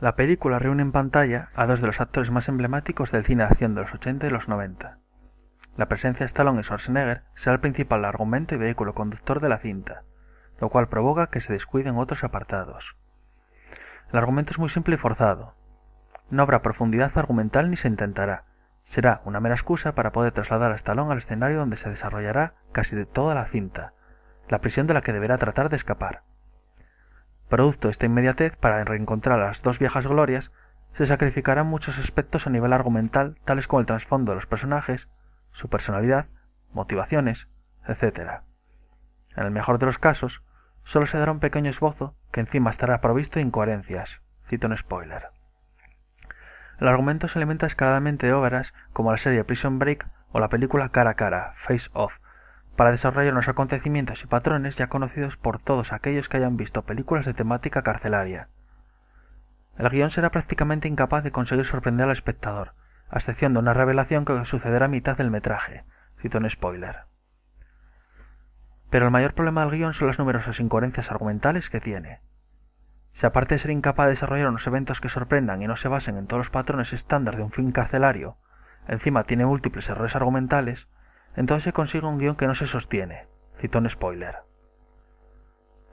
La película reúne en pantalla a dos de los actores más emblemáticos del cine de acción de los 80 y los 90. La presencia de Stallone y Schwarzenegger será el principal argumento y vehículo conductor de la cinta, lo cual provoca que se descuiden otros apartados. El argumento es muy simple y forzado. No habrá profundidad argumental ni se intentará. Será una mera excusa para poder trasladar a Stallone al escenario donde se desarrollará casi de toda la cinta, la prisión de la que deberá tratar de escapar. Producto de esta inmediatez para reencontrar a las dos viejas glorias, se sacrificarán muchos aspectos a nivel argumental, tales como el trasfondo de los personajes, su personalidad, motivaciones, etc. En el mejor de los casos, solo se dará un pequeño esbozo que encima estará provisto de incoherencias. Cito un spoiler. El argumento se alimenta escaladamente de obras como la serie Prison Break o la película Cara a Cara, Face Off, para desarrollar unos acontecimientos y patrones ya conocidos por todos aquellos que hayan visto películas de temática carcelaria. El guión será prácticamente incapaz de conseguir sorprender al espectador, a excepción de una revelación que sucederá a mitad del metraje. Cito un spoiler. Pero el mayor problema del guión son las numerosas incoherencias argumentales que tiene. Si aparte de ser incapaz de desarrollar unos eventos que sorprendan y no se basen en todos los patrones estándar de un film carcelario, encima tiene múltiples errores argumentales, entonces se consigue un guión que no se sostiene. Cito un spoiler.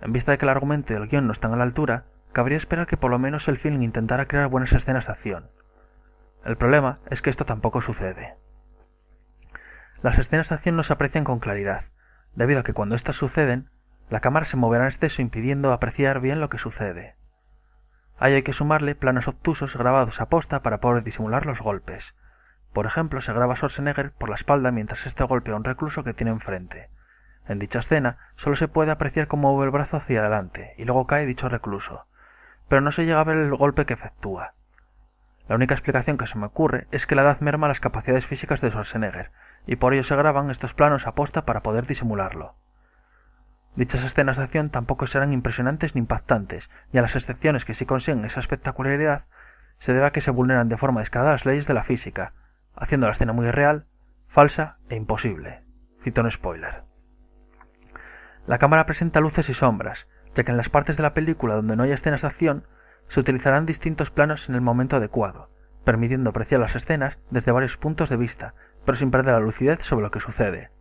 En vista de que el argumento y el guión no están a la altura, cabría esperar que por lo menos el film intentara crear buenas escenas de acción. El problema es que esto tampoco sucede. Las escenas de acción no se aprecian con claridad, debido a que cuando éstas suceden, la cámara se moverá en exceso impidiendo apreciar bien lo que sucede. A ello hay que sumarle planos obtusos grabados a posta para poder disimular los golpes. Por ejemplo, se graba a Schwarzenegger por la espalda mientras este golpea a un recluso que tiene enfrente. En dicha escena solo se puede apreciar cómo mueve el brazo hacia adelante y luego cae dicho recluso, pero no se llega a ver el golpe que efectúa. La única explicación que se me ocurre es que la edad merma las capacidades físicas de Schwarzenegger, y por ello se graban estos planos a posta para poder disimularlo. Dichas escenas de acción tampoco serán impresionantes ni impactantes, y a las excepciones que sí consiguen esa espectacularidad, se debe a que se vulneran de forma descarada las leyes de la física, haciendo la escena muy irreal, falsa e imposible. Cito un spoiler. La cámara presenta luces y sombras, ya que en las partes de la película donde no hay escenas de acción, se utilizarán distintos planos en el momento adecuado, permitiendo apreciar las escenas desde varios puntos de vista, pero sin perder la lucidez sobre lo que sucede.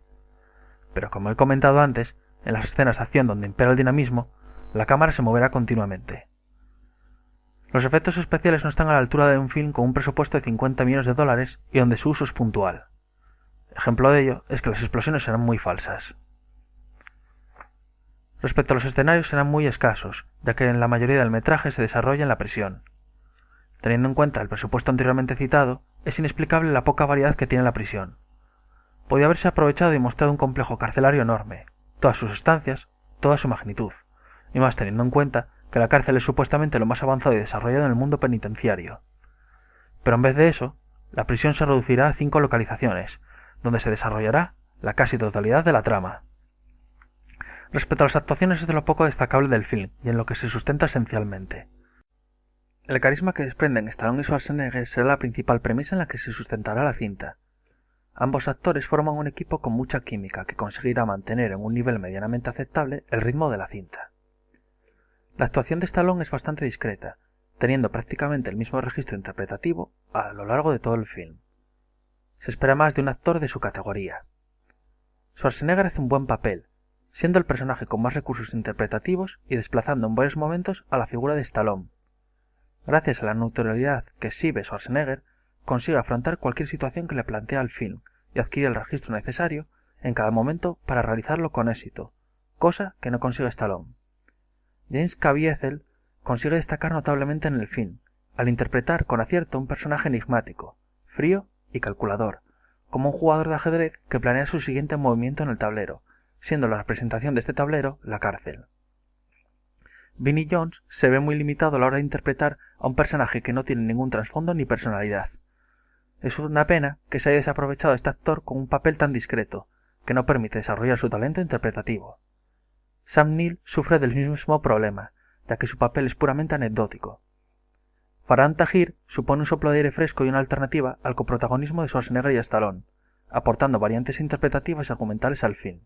Pero como he comentado antes, en las escenas de acción donde impera el dinamismo, la cámara se moverá continuamente. Los efectos especiales no están a la altura de un film con un presupuesto de 50 millones de dólares y donde su uso es puntual. Ejemplo de ello es que las explosiones serán muy falsas. Respecto a los escenarios serán muy escasos, ya que en la mayoría del metraje se desarrolla en la prisión. Teniendo en cuenta el presupuesto anteriormente citado, es inexplicable la poca variedad que tiene la prisión. Podía haberse aprovechado y mostrado un complejo carcelario enorme, todas sus estancias, toda su magnitud, y más teniendo en cuenta que la cárcel es supuestamente lo más avanzado y desarrollado en el mundo penitenciario. Pero en vez de eso, la prisión se reducirá a 5 localizaciones, donde se desarrollará la casi totalidad de la trama. Respecto a las actuaciones es de lo poco destacable del film y en lo que se sustenta esencialmente. El carisma que desprenden Stallone y Schwarzenegger será la principal premisa en la que se sustentará la cinta. Ambos actores forman un equipo con mucha química que conseguirá mantener en un nivel medianamente aceptable el ritmo de la cinta. La actuación de Stallone es bastante discreta, teniendo prácticamente el mismo registro interpretativo a lo largo de todo el film. Se espera más de un actor de su categoría. Schwarzenegger hace un buen papel, siendo el personaje con más recursos interpretativos y desplazando en varios momentos a la figura de Stallone. Gracias a la neutralidad que exhibe Schwarzenegger, consigue afrontar cualquier situación que le plantea el film y adquiere el registro necesario en cada momento para realizarlo con éxito, cosa que no consigue Stallone. James Caviezel consigue destacar notablemente en el film, al interpretar con acierto un personaje enigmático, frío y calculador, como un jugador de ajedrez que planea su siguiente movimiento en el tablero, siendo la representación de este tablero la cárcel. Vinnie Jones se ve muy limitado a la hora de interpretar a un personaje que no tiene ningún trasfondo ni personalidad. Es una pena que se haya desaprovechado a este actor con un papel tan discreto, que no permite desarrollar su talento interpretativo. Sam Neill sufre del mismo problema, ya que su papel es puramente anecdótico. Farhan Tahir supone un soplo de aire fresco y una alternativa al coprotagonismo de Schwarzenegger y Stallone, aportando variantes interpretativas y argumentales al film.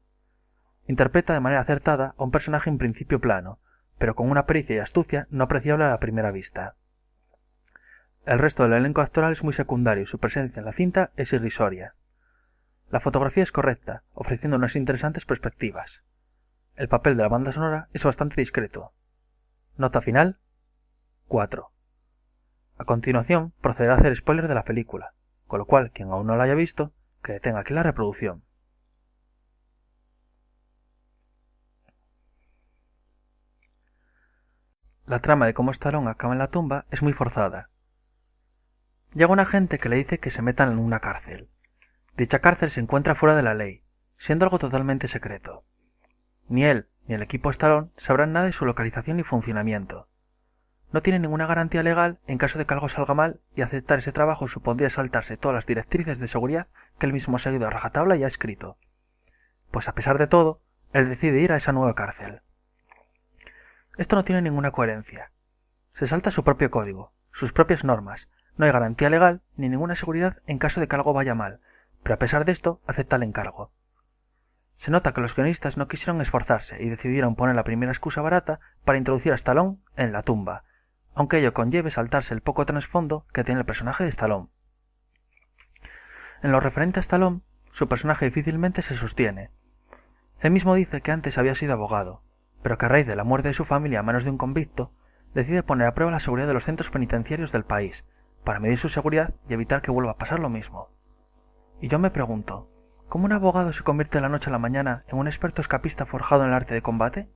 Interpreta de manera acertada a un personaje en principio plano, pero con una pericia y astucia no apreciable a la primera vista. El resto del elenco actoral es muy secundario y su presencia en la cinta es irrisoria. La fotografía es correcta, ofreciendo unas interesantes perspectivas. El papel de la banda sonora es bastante discreto. Nota final: 4. A continuación procederé a hacer spoiler de la película, con lo cual quien aún no la haya visto, que detenga aquí la reproducción. La trama de cómo Stallone acaba en la tumba es muy forzada. Llega un agente que le dice que se metan en una cárcel. Dicha cárcel se encuentra fuera de la ley, siendo algo totalmente secreto. Ni él ni el equipo Stallone sabrán nada de su localización y funcionamiento. No tienen ninguna garantía legal en caso de que algo salga mal, y aceptar ese trabajo supondría saltarse todas las directrices de seguridad que él mismo ha seguido a rajatabla y ha escrito. Pues a pesar de todo, él decide ir a esa nueva cárcel. Esto no tiene ninguna coherencia. Se salta su propio código, sus propias normas, no hay garantía legal ni ninguna seguridad en caso de que algo vaya mal, pero a pesar de esto acepta el encargo. Se nota que los guionistas no quisieron esforzarse y decidieron poner la primera excusa barata para introducir a Stallone en la tumba, aunque ello conlleve saltarse el poco trasfondo que tiene el personaje de Stallone. En lo referente a Stallone, su personaje difícilmente se sostiene. Él mismo dice que antes había sido abogado, pero que a raíz de la muerte de su familia a manos de un convicto, decide poner a prueba la seguridad de los centros penitenciarios del país, para medir su seguridad y evitar que vuelva a pasar lo mismo. Y yo me pregunto, ¿cómo un abogado se convierte de la noche a la mañana en un experto escapista forjado en el arte de combate?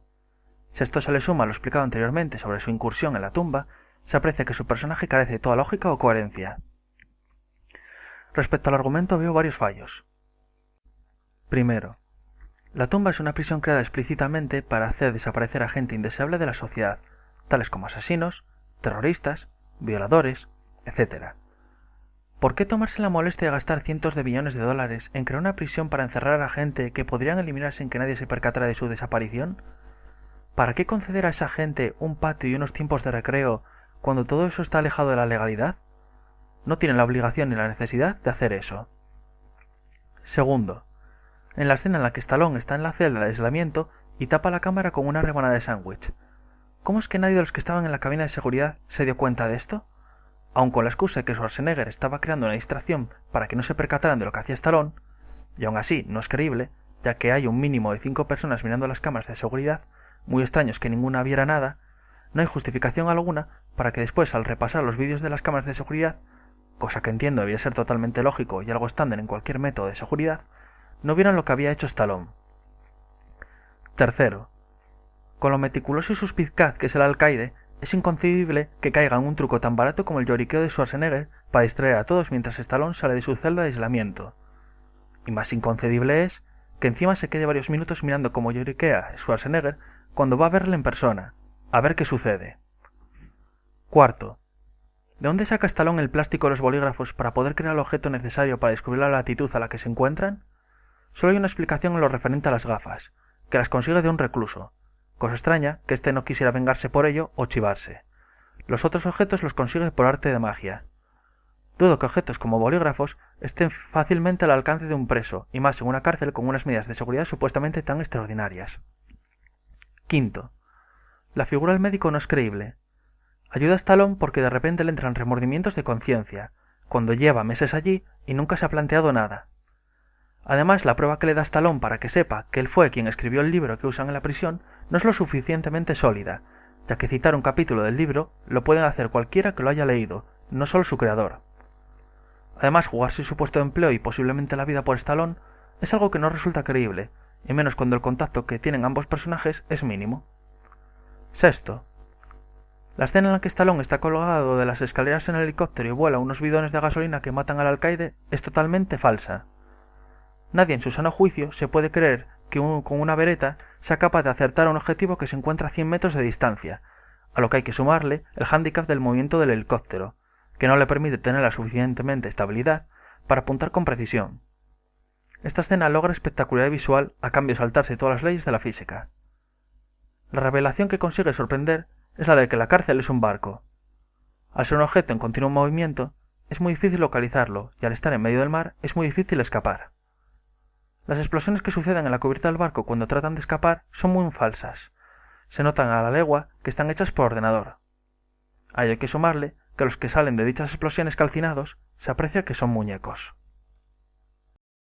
Si a esto se le suma lo explicado anteriormente sobre su incursión en la tumba, se aprecia que su personaje carece de toda lógica o coherencia. Respecto al argumento veo varios fallos. Primero, la tumba es una prisión creada explícitamente para hacer desaparecer a gente indeseable de la sociedad, tales como asesinos, terroristas, violadores, etc. ¿Por qué tomarse la molestia de gastar cientos de billones de dólares en crear una prisión para encerrar a gente que podrían eliminar sin que nadie se percatara de su desaparición? ¿Para qué conceder a esa gente un patio y unos tiempos de recreo cuando todo eso está alejado de la legalidad? No tienen la obligación ni la necesidad de hacer eso. Segundo, en la escena en la que Stallone está en la celda de aislamiento y tapa la cámara con una rebanada de sándwich. ¿Cómo es que nadie de los que estaban en la cabina de seguridad se dio cuenta de esto? Aun con la excusa de que Schwarzenegger estaba creando una distracción para que no se percataran de lo que hacía Stallone, y aún así no es creíble, ya que hay un mínimo de 5 personas mirando las cámaras de seguridad, muy extraños que ninguna viera nada, no hay justificación alguna para que después, al repasar los vídeos de las cámaras de seguridad, cosa que entiendo debía ser totalmente lógico y algo estándar en cualquier método de seguridad, no vieran lo que había hecho Stallone. Tercero, con lo meticuloso y suspicaz que es el alcaide, es inconcebible que caiga en un truco tan barato como el lloriqueo de Schwarzenegger para distraer a todos mientras Stallone sale de su celda de aislamiento. Y más inconcebible es que encima se quede varios minutos mirando cómo lloriquea Schwarzenegger cuando va a verle en persona, a ver qué sucede. Cuarto, ¿de dónde saca Stallone el plástico de los bolígrafos para poder crear el objeto necesario para descubrir la latitud a la que se encuentran? Solo hay una explicación en lo referente a las gafas, que las consigue de un recluso. Cosa extraña que éste no quisiera vengarse por ello o chivarse. Los otros objetos los consigue por arte de magia. Dudo que objetos como bolígrafos estén fácilmente al alcance de un preso, y más en una cárcel con unas medidas de seguridad supuestamente tan extraordinarias. Quinto, la figura del médico no es creíble. Ayuda a Stallone porque de repente le entran remordimientos de conciencia, cuando lleva meses allí y nunca se ha planteado nada. Además, la prueba que le da Stallone para que sepa que él fue quien escribió el libro que usan en la prisión no es lo suficientemente sólida, ya que citar un capítulo del libro lo pueden hacer cualquiera que lo haya leído, no solo su creador. Además, jugarse su puesto de empleo y posiblemente la vida por Stallone es algo que no resulta creíble, y menos cuando el contacto que tienen ambos personajes es mínimo. Sexto, la escena en la que Stallone está colgado de las escaleras en el helicóptero y vuela unos bidones de gasolina que matan al alcaide es totalmente falsa. Nadie en su sano juicio se puede creer que con una vereta sea capaz de acertar a un objetivo que se encuentra a 100 metros de distancia, a lo que hay que sumarle el hándicap del movimiento del helicóptero, que no le permite tener la suficientemente estabilidad para apuntar con precisión. Esta escena logra espectacularidad visual a cambio de saltarse todas las leyes de la física. La revelación que consigue sorprender es la de que la cárcel es un barco. Al ser un objeto en continuo movimiento, es muy difícil localizarlo, y al estar en medio del mar es muy difícil escapar. Las explosiones que suceden en la cubierta del barco cuando tratan de escapar son muy falsas. Se notan a la legua que están hechas por ordenador. A ello hay que sumarle que los que salen de dichas explosiones calcinados se aprecia que son muñecos.